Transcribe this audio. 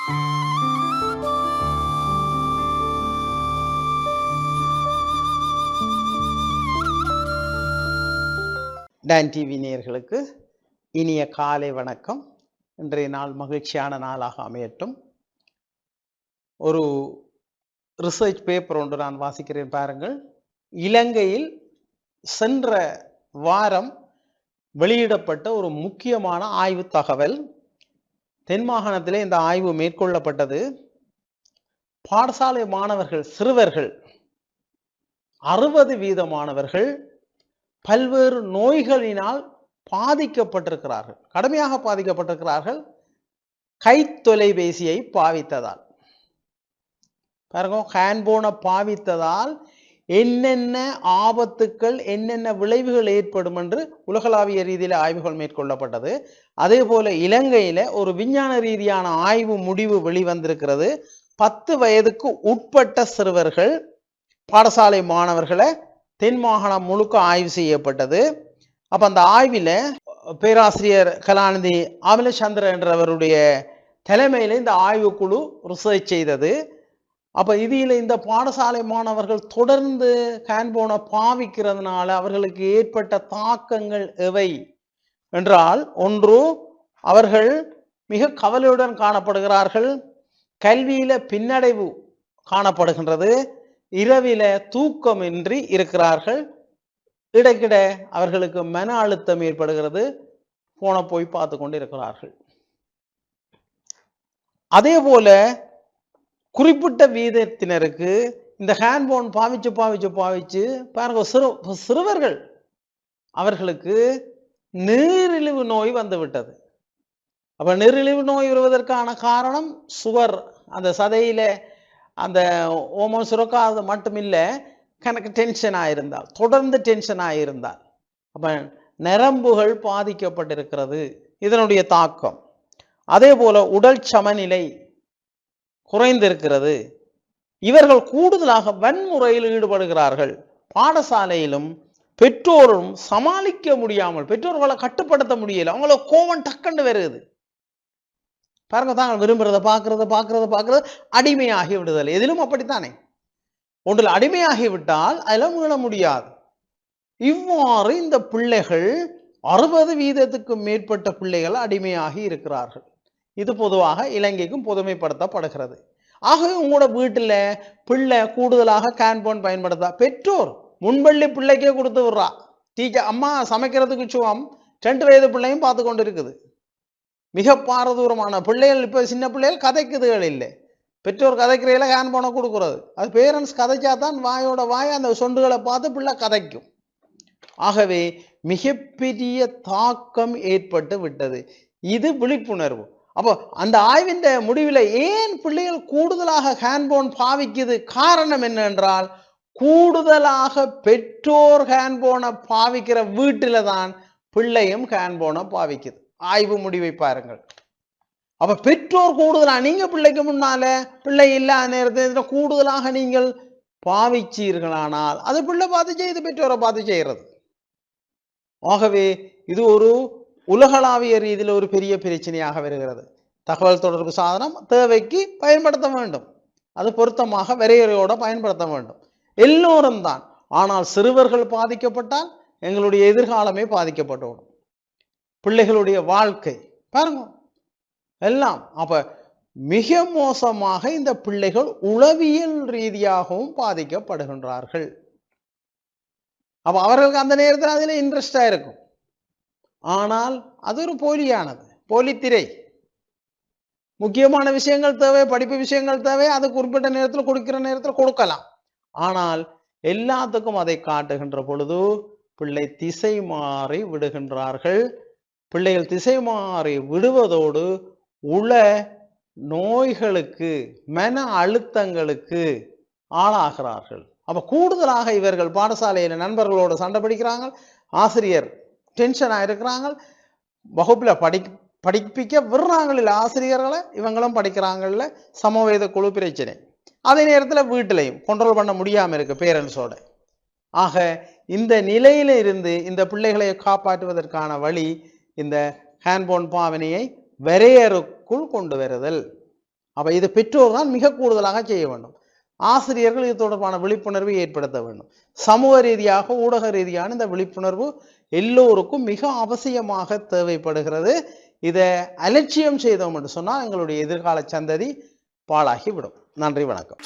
Don TV நேயர்களுக்கு இனிய காலை வணக்கம். இன்றைய நாள் மகிழ்ச்சியான நாளாக அமையட்டும். ஒரு ரிசர்ச் பேப்பர் ஒன்று நான் வாசிக்கிறேன் பாருங்கள். இலங்கையில் சென்ற வாரம் வெளியிடப்பட்ட ஒரு முக்கியமான ஆய்வு தகவல். தென் மாகாணத்திலே இந்த ஆய்வு மேற்கொள்ளப்பட்டது. பாடசாலை மாணவர்கள், சிறுவர்கள் 60% மாணவர்கள் பல்வேறு நோய்களினால் பாதிக்கப்பட்டிருக்கிறார்கள், கடுமையாக பாதிக்கப்பட்டிருக்கிறார்கள், கை தொலைபேசியை பாவித்ததால். பாருங்க, ஹேண்ட்போனை பாவித்ததால் என்னென்ன ஆபத்துக்கள், என்னென்ன விளைவுகள் ஏற்படும் என்று உலகளாவிய ரீதியில் ஆய்வுகள் மேற்கொள்ளப்பட்டது. அதே போல இலங்கையில ஒரு விஞ்ஞான ரீதியான ஆய்வு முடிவு வெளிவந்திருக்கிறது. 10 வயதுக்கு உட்பட்ட சிறுவர்கள், பாடசாலை மாணவர்களை தென் மாகாணம் முழுக்க ஆய்வு செய்யப்பட்டது. அப்ப அந்த ஆய்வில் பேராசிரியர் கலாநிதி அமலச்சந்திர என்றவருடைய தலைமையில் இந்த ஆய்வுக்குழு ரிசர்ச் செய்தது. அப்ப இதில் இந்த பாடசாலை மாணவர்கள் தொடர்ந்து ஹேண்ட்போனை பாவிக்கிறதுனால அவர்களுக்கு ஏற்பட்ட தாக்கங்கள் எவை என்றால், ஒன்று, அவர்கள் மிக கவலையுடன் காணப்படுகிறார்கள், கல்வியில பின்னடைவு காணப்படுகின்றது, இரவில தூக்கமின்றி இருக்கிறார்கள், இடைக்கிட அவர்களுக்கு மன அழுத்தம் ஏற்படுகிறது, போனை போய் பார்த்து கொண்டு இருக்கிறார்கள். அதே போல குறிப்பிட்ட வீதத்தினருக்கு இந்த ஹேண்ட்போன் பாவிச்சு பாருங்க, சிறுவர்கள் அவர்களுக்கு நீரிழிவு நோய் வந்து விட்டது. அப்ப நீரிழிவு நோய் வருவதற்கான காரணம் சுகர், அந்த சதையில அந்த ஓமம் சுரக்காது மட்டுமில்லை, கணக்கு டென்ஷன் ஆயிருந்தால், தொடர்ந்து டென்ஷன் ஆயிருந்தால், அப்ப நரம்புகள் பாதிக்கப்பட்டிருக்கிறது, இதனுடைய தாக்கம். அதே போல உடல் சமநிலை குறைந்திருக்கிறது. இவர்கள் கூடுதலாக வன்முறையில் ஈடுபடுகிறார்கள். பாடசாலையிலும் பெற்றோரும் சமாளிக்க முடியாமல், பெற்றோர்களை கட்டுப்படுத்த முடியல, அவங்கள கோவம் டக்குன்னு வருது. பாருங்க, தாங்கள் விரும்புறத பார்க்கறது அடிமையாகி விடுதல். எதிலும் அப்படித்தானே, ஒன்றில் அடிமையாகி விட்டால் அதில் மீள முடியாது. இவ்வாறு இந்த பிள்ளைகள் 60% மேற்பட்ட பிள்ளைகள் அடிமையாகி இருக்கிறார்கள். இது பொதுவாக இலங்கைக்கும் பொதுமைப்படுத்தப்படுகிறது. ஆகவே உங்களோட வீட்டில் பிள்ளை கூடுதலாக ஹேண்ட்போன் பயன்படுத்தா, பெற்றோர் முன்பள்ளி பிள்ளைக்கே கொடுத்து விடுறா. டீச்சர் அம்மா சமைக்கிறதுக்கு சுவம் 2 வயது பிள்ளையும் பார்த்து கொண்டு இருக்குது. மிக பாரதூரமான பிள்ளைகள், இப்போ சின்ன பிள்ளைகள் கதைக்குதுகள் இல்லை, பெற்றோர் கதைக்கிறையில ஹேண்ட்போனை கொடுக்குறது. அது பேரண்ட்ஸ் கதைச்சா தான் வாயோட வாய் அந்த சொண்டுகளை பார்த்து பிள்ளை கதைக்கும். ஆகவே மிகப்பெரிய தாக்கம் ஏற்பட்டு விட்டது. இது விழிப்புணர்வு. அப்போ அந்த ஆய்வின் முடிவில் ஏன் பிள்ளைகள் கூடுதலாக ஹேண்ட்போன் பாவிக்குது, காரணம் என்னென்றால், கூடுதலாக பெற்றோர் ஹேண்ட்போனை பாவிக்கிற வீட்டில தான் பிள்ளையும் ஹேண்ட்போனை பாவிக்குது. ஆய்வு முடிவை பாருங்கள். அப்ப பெற்றோர் கூடுதலாக, நீங்க பிள்ளைக்கு முன்னால பிள்ளை இல்லாத நேரத்தில் கூடுதலாக நீங்கள் பாவிச்சீர்களானால் அது பிள்ளை பார்த்து செய்யுது, பெற்றோரை பார்த்து செய்கிறது. ஆகவே இது ஒரு உலகளாவிய ரீதியில் ஒரு பெரிய பிரச்சனையாக வருகிறது. தகவல் தொடர்பு சாதனம் தேவைக்கு பயன்படுத்த வேண்டும், அது பொருத்தமாக வரையறையோட பயன்படுத்த வேண்டும், எல்லோரும் தான். ஆனால் சிறுவர்கள் பாதிக்கப்பட்டால் எங்களுடைய எதிர்காலமே பாதிக்கப்பட்டுவிடும், பிள்ளைகளுடைய வாழ்க்கை பாருங்க எல்லாம். அப்ப மிக மோசமாக இந்த பிள்ளைகள் உளவியல் ரீதியாகவும் பாதிக்கப்படுகின்றார்கள். அப்ப அவர்களுக்கு அந்த நேரத்தில் அதில் இன்ட்ரெஸ்டா இருக்கும், ஆனால் அது ஒரு போலியானது, போலித்திரை. முக்கியமான விஷயங்கள் தேவை, படிப்பு விஷயங்கள் தேவை, அது குறிப்பிட்ட நேரத்தில் கொடுக்கிற நேரத்தில் கொடுக்கலாம். ஆனால் எல்லாத்துக்கும் அதை காட்டுகின்ற பொழுது பிள்ளை திசை மாறி விடுகின்றார்கள். பிள்ளைகள் திசை மாறி விடுவதோடு உள நோய்களுக்கு, மன அழுத்தங்களுக்கு ஆளாகிறார்கள். அப்ப கூடுதலாக இவர்கள் பாடசாலையில் நண்பர்களோடு சண்டை பிடிக்கிறாங்க, ஆசிரியர் டென்ஷனாக இருக்கிறாங்க, வகுப்புல படிப்பிக்க விடுறாங்கல்ல ஆசிரியர்களை, இவங்களும் படிக்கிறாங்கல்ல, சமவேத குழு பிரச்சனை. அதே நேரத்தில் வீட்டிலையும் கண்ட்ரோல் பண்ண முடியாம இருக்கு பேரண்ட்ஸோட. ஆக இந்த நிலையில இருந்து இந்த பிள்ளைகளை காப்பாற்றுவதற்கான வழி இந்த ஹேண்ட்போன் பாவனையை வரையறுக்குள் கொண்டு வருதல். அப்ப இது பெற்றோர் தான் மிக கூடுதலாக செய்ய வேண்டும். ஆசிரியர்கள் இது தொடர்பான விழிப்புணர்வை ஏற்படுத்த வேண்டும். சமூக ரீதியாக ஊடக ரீதியான இந்த விழிப்புணர்வு எல்லோருக்கும் மிக அவசியமாக தேவைப்படுகிறது. இதை அலட்சியம் செய்தோம் என்று சொன்னால் எங்களுடைய எதிர்கால சந்ததி பாழாகிவிடும். நன்றி, வணக்கம்.